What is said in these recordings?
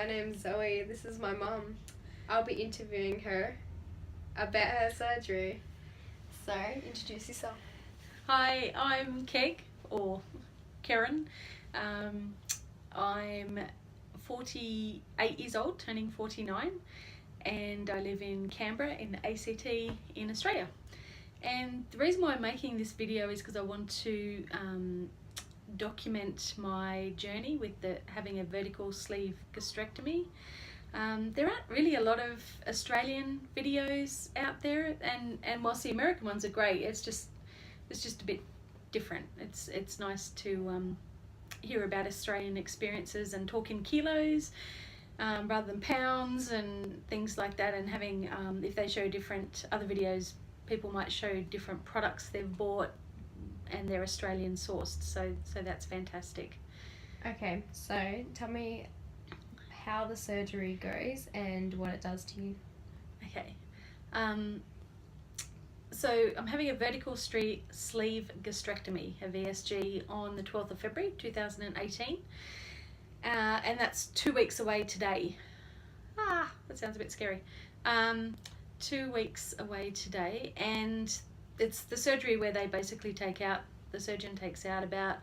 my name's Zoe. This is my mum. I'll be interviewing her about her surgery. So, introduce yourself. Hi, I'm Keg, or Karen. I'm 48 years old, turning 49, and I live in Canberra in the ACT in Australia. And the reason why I'm making this video is because I want to document my journey with having a vertical sleeve gastrectomy. There aren't really a lot of Australian videos out there, and whilst the American ones are great, it's just a bit different. It's nice to hear about Australian experiences and talk in kilos rather than pounds and things like that, and having if they show different other videos, people might show different products they've bought and they're Australian sourced, so that's fantastic. Okay, so tell me how the surgery goes and what it does to you. Okay, so I'm having a vertical sleeve gastrectomy, a VSG, on the 12th of February 2018, and that's 2 weeks away today. That sounds a bit scary. 2 weeks away today, and it's the surgery where they basically the surgeon takes out about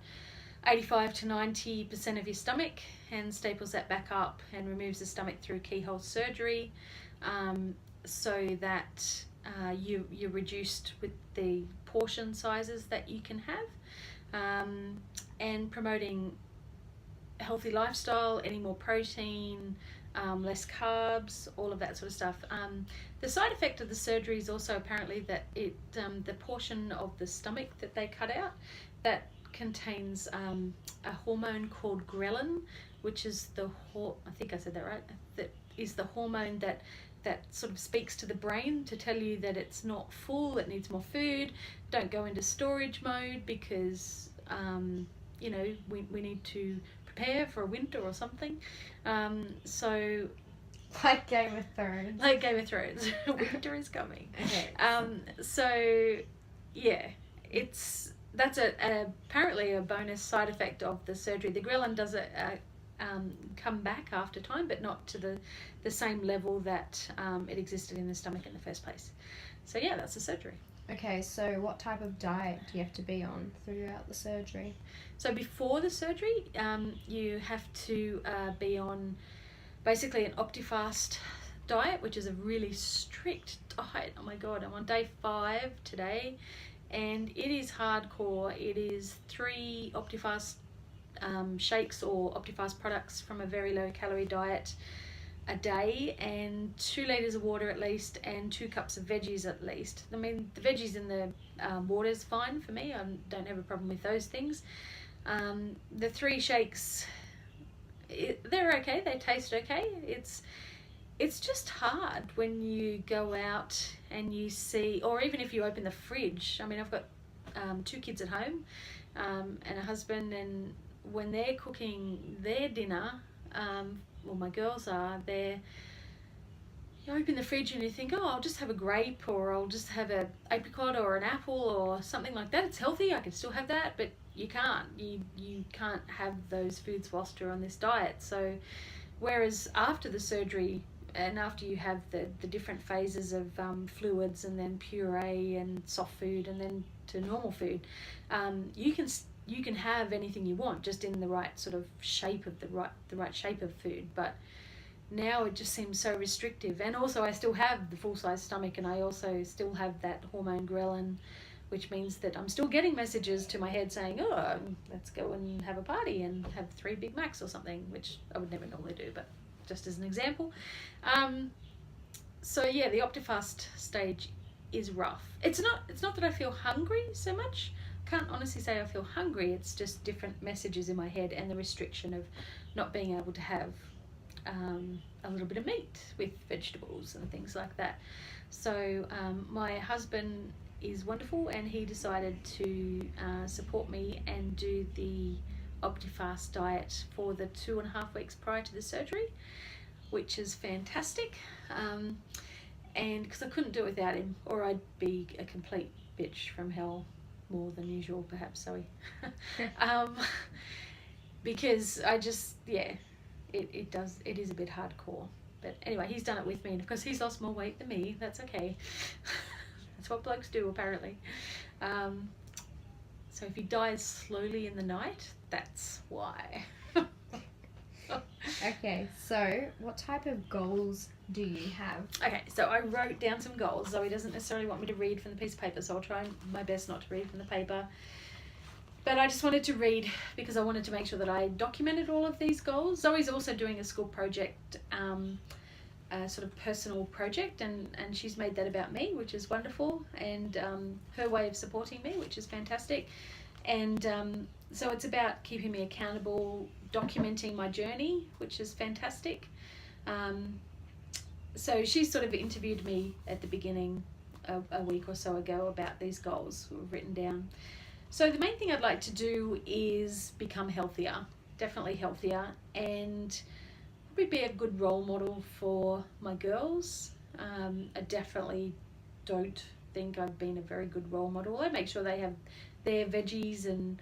85 to 90% of your stomach and staples that back up and removes the stomach through keyhole surgery, so that you're reduced with the portion sizes that you can have, and promoting a healthy lifestyle, any more protein, less carbs, all of that sort of stuff. The side effect of the surgery is also apparently that the portion of the stomach that they cut out, that contains a hormone called ghrelin, which is I think I said that right, that is the hormone that sort of speaks to the brain to tell you that it's not full, it needs more food, don't go into storage mode because we need to prepare for a winter or something. So Like Game of Thrones. Like Game of Thrones. Winter is coming. Okay. So yeah, that's apparently a bonus side effect of the surgery. The ghrelin does come back after time, but not to the same level that it existed in the stomach in the first place. So yeah, that's the surgery. Okay, so what type of diet do you have to be on throughout the surgery? So before the surgery, you have to be on basically an OptiFast diet, which is a really strict diet. Oh my God, I'm on day 5 today, and it is hardcore. It is 3 OptiFast shakes or OptiFast products from a very low calorie diet a day, and 2 litres of water at least, and 2 cups of veggies at least. I mean, the veggies in the water is fine for me. I don't have a problem with those things. The 3 shakes, they're okay. They taste okay. It's just hard when you go out and you see, or even if you open the fridge. I mean, I've got 2 kids at home and a husband, and when they're cooking their dinner, well, my girls are there. You open the fridge and you think, oh, I'll just have a grape, or I'll just have an apricot or an apple or something like that. It's healthy, I can still have that, but you can't. You can't have those foods whilst you're on this diet. So whereas after the surgery, and after you have the different phases of fluids and then puree and soft food and then to normal food, you can have anything you want, just in the right sort of shape of the right shape of food. But now it just seems so restrictive, and also I still have the full-size stomach, and I also still have that hormone ghrelin, which means that I'm still getting messages to my head saying, oh, let's go and have a party and have 3 Big Macs or something, which I would never normally do, but just as an example. So yeah, the OptiFast stage is rough. It's not that I feel hungry so much. Can't honestly say I feel hungry. It's just different messages in my head, and the restriction of not being able to have a little bit of meat with vegetables and things like that. So my husband is wonderful, and he decided to support me and do the OptiFast diet for the 2.5 weeks prior to the surgery, which is fantastic. And because I couldn't do it without him, or I'd be a complete bitch from hell, more than usual perhaps, sorry. Because I just, it is a bit hardcore. But anyway, he's done it with me, and because he's lost more weight than me, that's okay. That's what blokes do, apparently. So if he dies slowly in the night, that's why. Okay, so what type of goals do you have? Okay, so I wrote down some goals. Zoe doesn't necessarily want me to read from the piece of paper, so I'll try my best not to read from the paper. But I just wanted to read because I wanted to make sure that I documented all of these goals. Zoe's also doing a school project, a sort of personal project, and she's made that about me, which is wonderful, and her way of supporting me, which is fantastic. And so it's about keeping me accountable, documenting my journey, which is fantastic. So she sort of interviewed me at the beginning a week or so ago about these goals we've written down. So the main thing I'd like to do is become healthier, definitely healthier, and probably be a good role model for my girls. I definitely don't think I've been a very good role model. I make sure they have their veggies and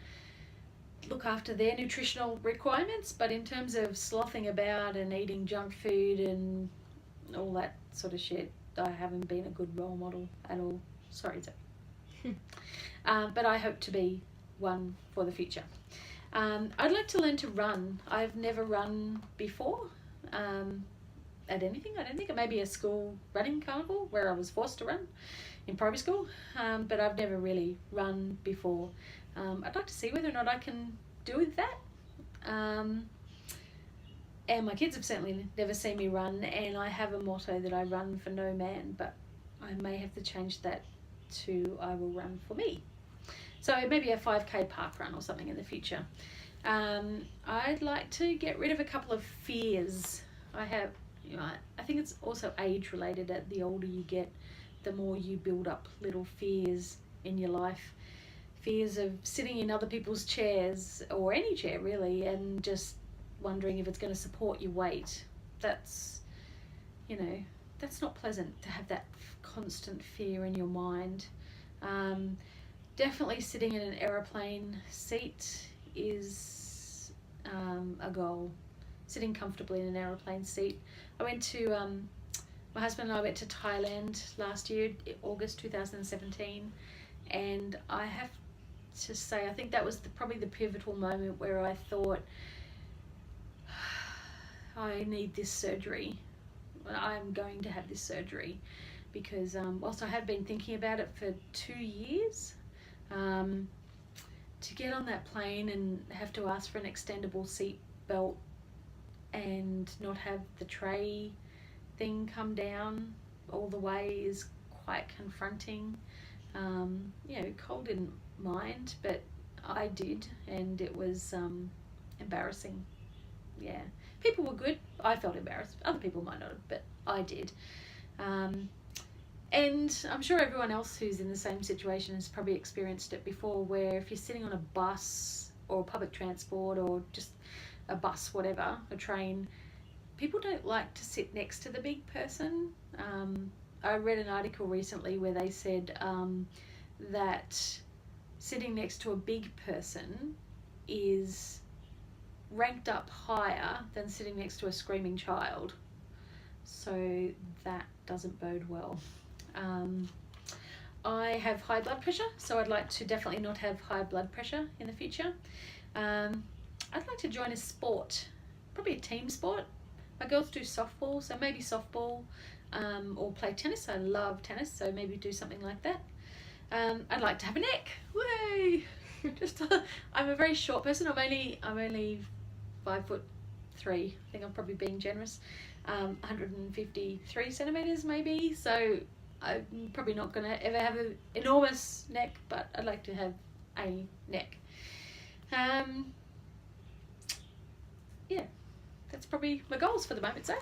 look after their nutritional requirements, but in terms of slothing about and eating junk food and all that sort of shit, I haven't been a good role model at all. Sorry, Zoe. But I hope to be one for the future. I'd like to learn to run. I've never run before at anything. I don't think. It may be a school running carnival where I was forced to run in primary school, but I've never really run before. I'd like to see whether or not I can do that. And my kids have certainly never seen me run, and I have a motto that I run for no man, but I may have to change that to I will run for me. So maybe a 5K park run or something in the future. I'd like to get rid of a couple of fears. I have, I think it's also age related. That the older you get, the more you build up little fears in your life. Fears of sitting in other people's chairs, or any chair really, and just wondering if it's going to support your weight. That's, that's not pleasant to have that constant fear in your mind. Definitely sitting in an aeroplane seat is a goal. Sitting comfortably in an aeroplane seat. I went to, my husband and I went to Thailand last year, August 2017, and I have to say I think that was probably the pivotal moment where I thought, I need this surgery. I'm going to have this surgery because whilst I have been thinking about it for 2 years, to get on that plane and have to ask for an extendable seat belt and not have the tray thing come down all the way is quite confronting. Cole didn't mind, but I did, and it was embarrassing. Yeah, people were good. I felt embarrassed. Other people might not have, but I did. And I'm sure everyone else who's in the same situation has probably experienced it before, where if you're sitting on a bus or public transport or just a bus, whatever, a train, people don't like to sit next to the big person. I read an article recently where they said that sitting next to a big person is ranked up higher than sitting next to a screaming child. So that doesn't bode well. I have high blood pressure, so I'd like to definitely not have high blood pressure in the future. I'd like to join a sport, probably a team sport. My girls do softball, so maybe softball, or play tennis. I love tennis, so maybe do something like that. I'd like to have a neck. Way! I'm a very short person. I'm only 5'3". I think I'm probably being generous. 153 centimeters maybe. So I'm probably not going to ever have an enormous neck, but I'd like to have a neck. Yeah, that's probably my goals for the moment, so.